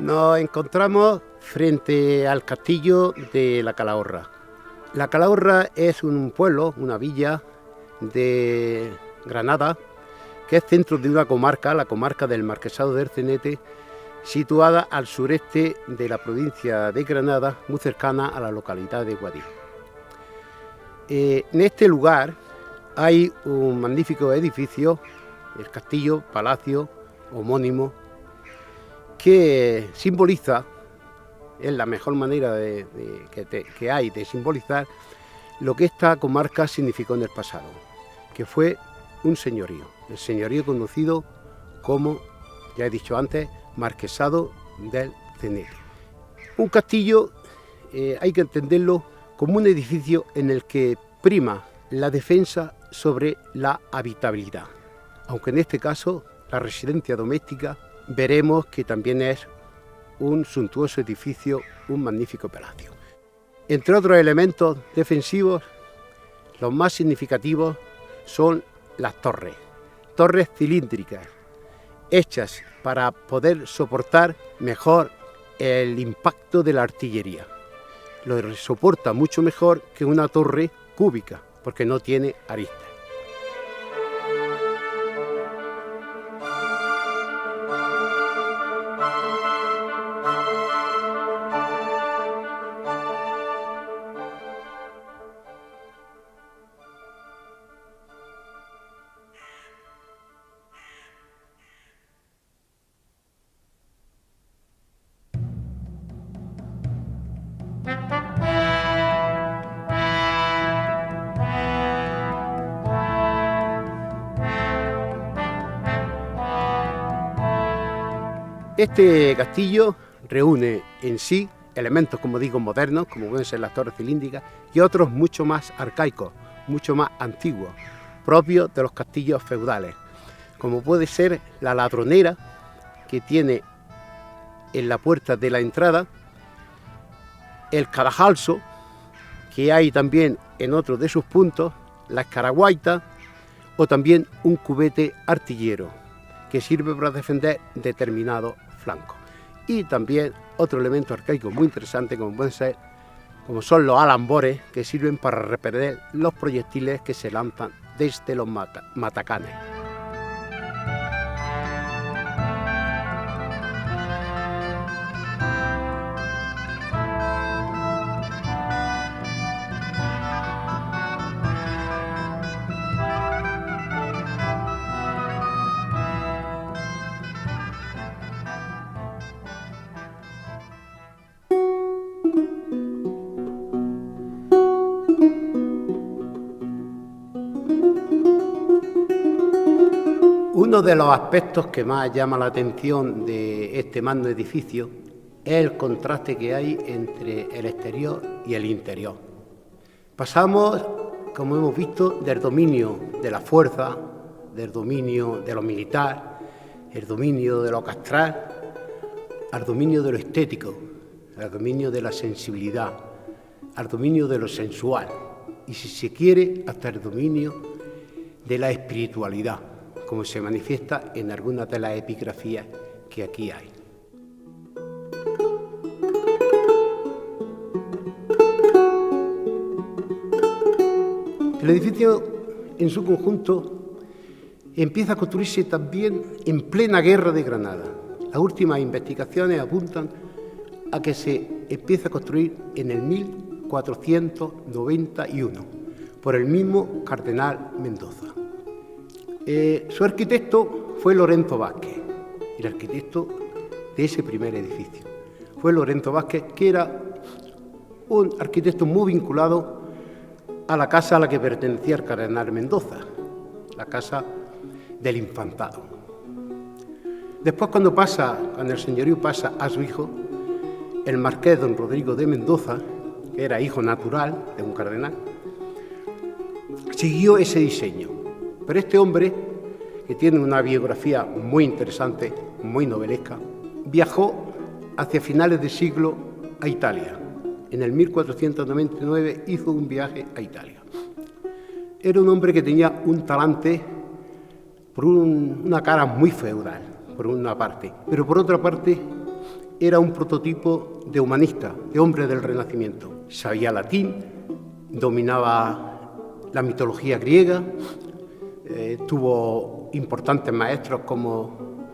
Nos encontramos frente al castillo de La Calahorra. La Calahorra es un pueblo, una villa de Granada, que es centro de una comarca, la comarca del Marquesado del Cenete, situada al sureste de la provincia de Granada, muy cercana a la localidad de Guadix. En este lugar hay un magnífico edificio, el castillo, palacio homónimo, que simboliza, es la mejor manera que hay de simbolizar lo que esta comarca significó en el pasado, que fue un señorío, el señorío conocido como, ya he dicho antes, Marquesado del Cenete. Un castillo hay que entenderlo como un edificio en el que prima la defensa sobre la habitabilidad, aunque en este caso la residencia doméstica veremos que también es un suntuoso edificio, un magnífico palacio. Entre otros elementos defensivos, los más significativos son las torres cilíndricas, hechas para poder soportar mejor el impacto de la artillería. Lo soporta mucho mejor que una torre cúbica, porque no tiene aristas. Este castillo reúne en sí elementos, como digo, modernos, como pueden ser las torres cilíndricas, y otros mucho más arcaicos, mucho más antiguos, propios de los castillos feudales, como puede ser la ladronera que tiene en la puerta de la entrada, el cadajalso, que hay también en otro de sus puntos, la escaraguaita, o también un cubete artillero, que sirve para defender determinados flancos. Y también otro elemento arcaico muy interesante, como son los alambores, que sirven para repeler los proyectiles que se lanzan desde los matacanes. Uno de los aspectos que más llama la atención de este magno edificio es el contraste que hay entre el exterior y el interior. Pasamos, como hemos visto, del dominio de la fuerza, del dominio de lo militar, el dominio de lo castral, al dominio de lo estético, al dominio de la sensibilidad, al dominio de lo sensual y, si se quiere, hasta el dominio de la espiritualidad, como se manifiesta en algunas de las epigrafías que aquí hay. El edificio en su conjunto empieza a construirse también en plena guerra de Granada. Las últimas investigaciones apuntan a que se empieza a construir en el 1491 por el mismo cardenal Mendoza. Su arquitecto fue Lorenzo Vázquez, el arquitecto de ese primer edificio. Fue Lorenzo Vázquez, que era un arquitecto muy vinculado a la casa a la que pertenecía el cardenal Mendoza, la casa del Infantado. Después, cuando el señorío pasa a su hijo, el marqués don Rodrigo de Mendoza, que era hijo natural de un cardenal, siguió ese diseño. Pero este hombre, que tiene una biografía muy interesante, muy novelesca, viajó hacia finales de siglo a Italia. En el 1499 hizo un viaje a Italia. Era un hombre que tenía un talante, por una cara muy feudal, por una parte, pero por otra parte era un prototipo de humanista, de hombre del Renacimiento. Sabía latín, dominaba la mitología griega, tuvo importantes maestros como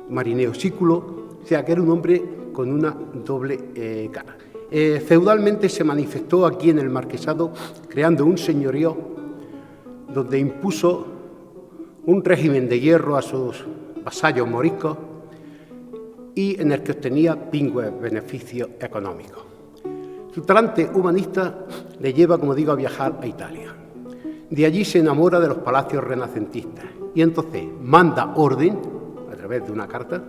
Marineo Sículo, o sea que era un hombre con una doble cara. Feudalmente se manifestó aquí en el marquesado creando un señorío donde impuso un régimen de hierro a sus vasallos moriscos y en el que obtenía pingües beneficios económicos. Su talante humanista le lleva, como digo, a viajar a Italia. De allí se enamora de los palacios renacentistas y entonces manda orden, a través de una carta,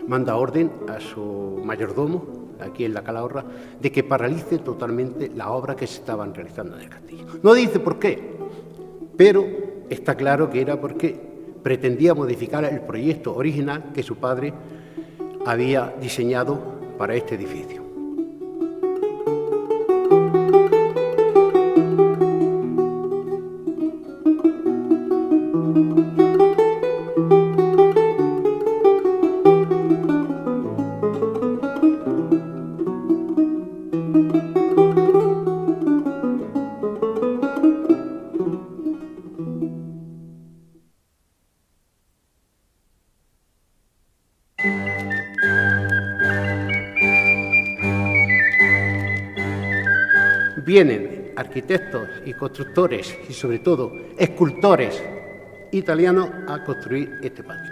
manda orden a su mayordomo, aquí en la Calahorra, de que paralice totalmente la obra que se estaban realizando en el castillo. No dice por qué, pero está claro que era porque pretendía modificar el proyecto original que su padre había diseñado para este edificio. Vienen arquitectos y constructores y sobre todo escultores italianos a construir este patio.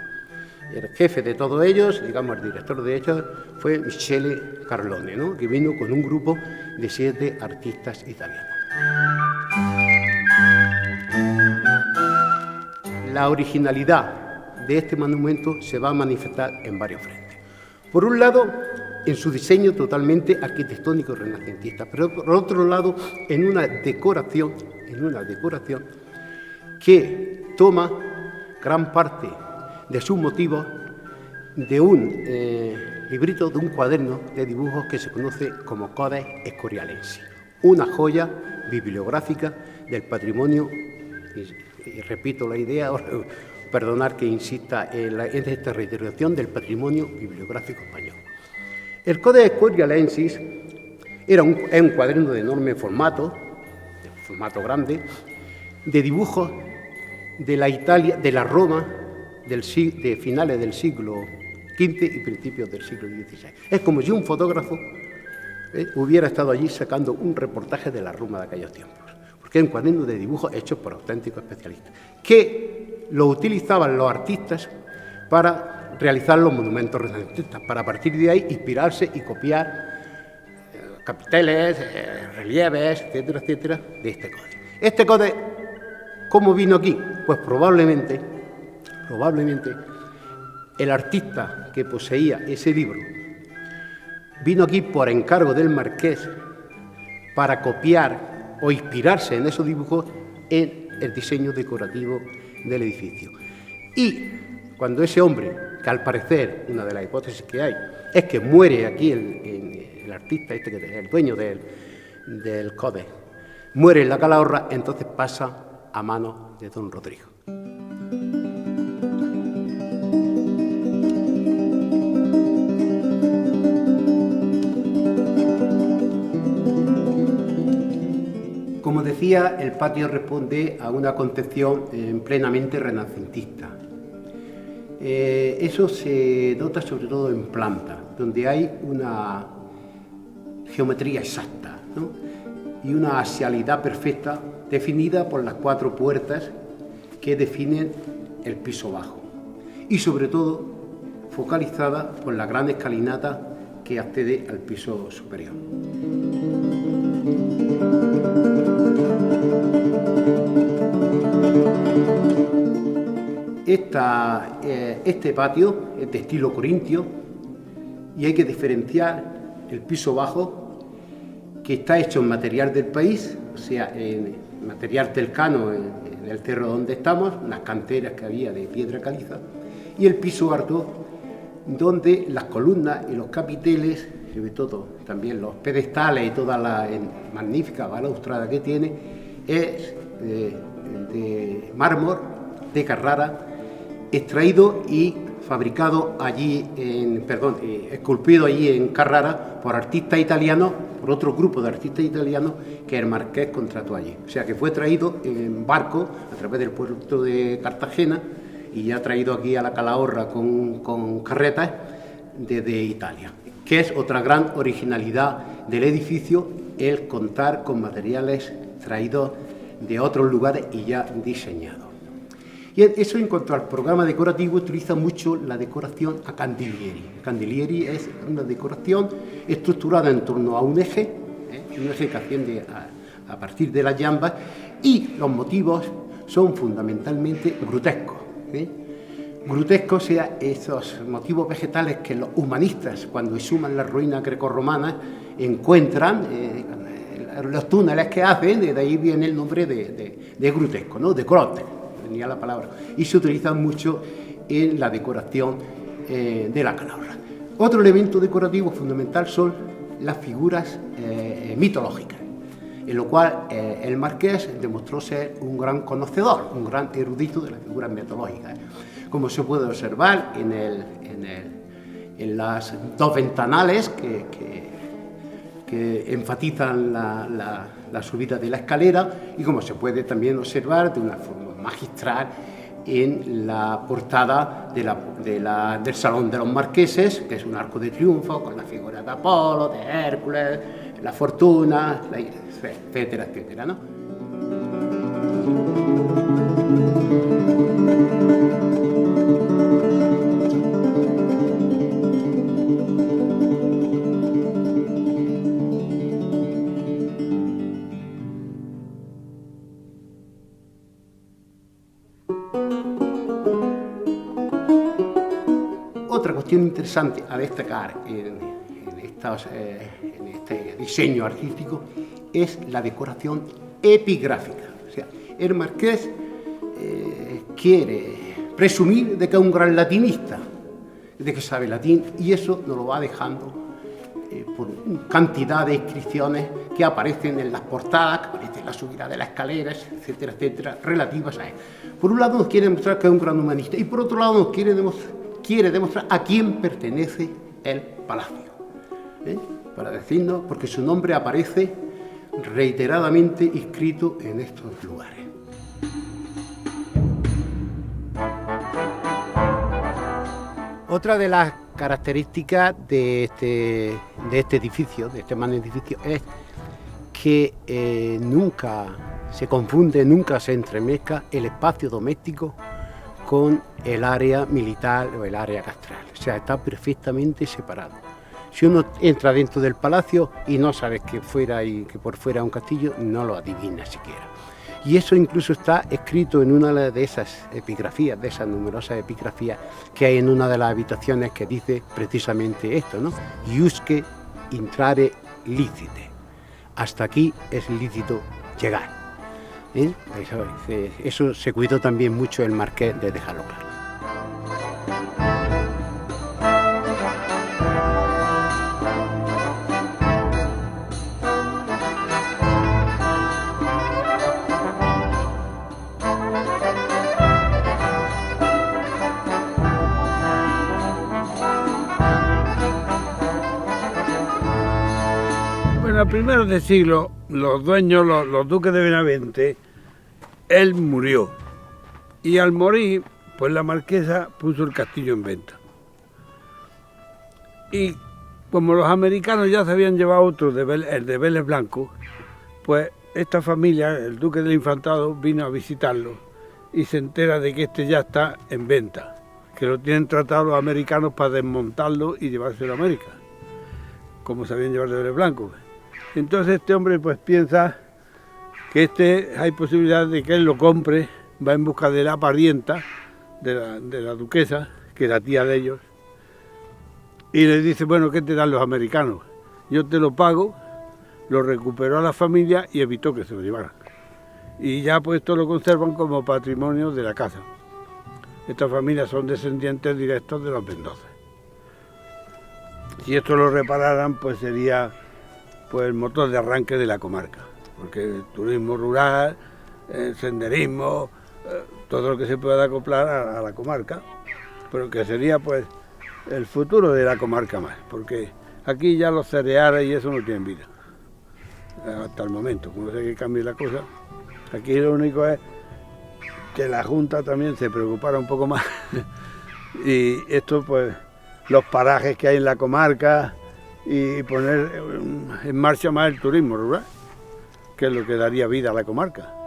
El jefe de todos ellos, digamos el director de ellos, fue Michele Carlone, ¿no?, que vino con un grupo de 7 artistas italianos. La originalidad de este monumento se va a manifestar en varios frentes. Por un lado, en su diseño totalmente arquitectónico renacentista, pero por otro lado, en una decoración que toma gran parte de sus motivos de un librito, de un cuaderno de dibujos que se conoce como Codex Escorialensis, una joya bibliográfica del patrimonio, y repito la idea, perdonar que insista en esta reiteración, del patrimonio bibliográfico español. El Codex Escorialensis es un cuaderno de enorme formato, grande, de dibujos de la Italia, de la Roma de finales del siglo XV y principios del siglo XVI. Es como si un fotógrafo hubiera estado allí sacando un reportaje de la Roma de aquellos tiempos, porque es un cuaderno de dibujos hechos por auténticos especialistas, que lo utilizaban los artistas para realizar los monumentos renacentistas, para a partir de ahí inspirarse y copiar capiteles, relieves, etcétera, etcétera, de este códice. Este códice, ¿cómo vino aquí? Pues probablemente el artista que poseía ese libro vino aquí por encargo del marqués para copiar o inspirarse en esos dibujos en el diseño decorativo del edificio. Y cuando ese hombre, que al parecer, una de las hipótesis que hay, es que muere aquí el artista, que es el dueño del Codex, muere en la Calahorra, entonces pasa a manos de don Rodrigo. Como decía, el patio responde a una concepción plenamente renacentista. Eso se nota sobre todo en planta, donde hay una geometría exacta, ¿no?, y una axialidad perfecta definida por las 4 puertas que definen el piso bajo y sobre todo focalizada por la gran escalinata que accede al piso superior. Este patio es de estilo corintio y hay que diferenciar el piso bajo, que está hecho en material del país, o sea, en material telcano en el cerro donde estamos, unas canteras que había de piedra caliza, y el piso alto, donde las columnas y los capiteles, sobre todo también los pedestales y toda la magnífica balaustrada que tiene, es de mármol de Carrara, extraído y fabricado allí, esculpido allí en Carrara por artistas italianos, por otro grupo de artistas italianos que el marqués contrató allí. O sea que fue traído en barco a través del puerto de Cartagena y ya traído aquí a la Calahorra con carretas desde Italia, que es otra gran originalidad del edificio, el contar con materiales traídos de otros lugares y ya diseñados. Y eso en cuanto al programa decorativo, utiliza mucho la decoración a Candelieri. Candelieri es una decoración estructurada en torno a un eje que asciende a partir de las jambas, y los motivos son fundamentalmente grutescos. Grutescos, o sea, esos motivos vegetales que los humanistas, cuando exhuman las ruinas grecorromanas, encuentran, los túneles que hacen, de ahí viene el nombre de grutesco, ¿no? De grotte, venía la palabra, y se utilizan mucho en la decoración de la Calahorra. Otro elemento decorativo fundamental son las figuras mitológicas, en lo cual el marqués demostró ser un gran conocedor, un gran erudito de las figuras mitológicas, como se puede observar en las dos ventanales que enfatizan la subida de la escalera, y como se puede también observar de una forma magistral en la portada del Salón de los Marqueses, que es un arco de triunfo con la figura de Apolo, de Hércules, la fortuna, etcétera, etcétera, ¿no? Otra cuestión interesante a destacar en este diseño artístico es la decoración epigráfica. O sea, el marqués quiere presumir de que es un gran latinista, de que sabe latín, y eso nos lo va dejando por cantidad de inscripciones que aparecen en las portadas, que aparecen en la subida de las escaleras, etcétera, etcétera, relativas a él. Por un lado nos quiere demostrar que es un gran humanista, y por otro lado nos quiere demostrar a quién pertenece el palacio. Para decirnos, porque su nombre aparece reiteradamente inscrito en estos lugares. Otra de las características de este edificio, de este magno edificio, es que nunca se confunde, nunca se entremezcla el espacio doméstico con el área militar o el área castral. O sea, está perfectamente separado. Si uno entra dentro del palacio y no sabe que por fuera es un castillo, no lo adivina siquiera. Y eso incluso está escrito en una de esas epigrafías, de esas numerosas epigrafías que hay en una de las habitaciones, que dice precisamente esto, ¿no? Iusque intrare licite. Hasta aquí es lícito llegar. Eso se cuidó también mucho el marqués de dejarlo claro. Bueno, a primeros de siglo, los dueños, los duques de Benavente, él murió. Y al morir, pues la marquesa puso el castillo en venta. Y como los americanos ya se habían llevado otro, el de Vélez Blanco, pues esta familia, el duque del Infantado, vino a visitarlo y se entera de que este ya está en venta, que lo tienen tratado los americanos para desmontarlo y llevárselo a América, como sabían llevar de Vélez Blanco. Entonces este hombre pues piensa que hay posibilidad de que él lo compre, va en busca de la parienta, de la duquesa, que es la tía de ellos, y le dice, bueno, ¿qué te dan los americanos? Yo te lo pago, lo recuperó a la familia y evitó que se lo llevaran. Y ya pues esto lo conservan como patrimonio de la casa. Estas familias son descendientes directos de los Mendoza. Si esto lo repararan, pues sería pues el motor de arranque de la comarca, porque el turismo rural, el senderismo, todo lo que se pueda acoplar a la comarca, pero que sería pues el futuro de la comarca más, porque aquí ya los cereales y eso no tienen vida, hasta el momento, como sé que cambie la cosa. Aquí lo único es que la Junta también se preocupara un poco más y esto pues los parajes que hay en la comarca y poner en marcha más el turismo rural, que es lo que daría vida a la comarca.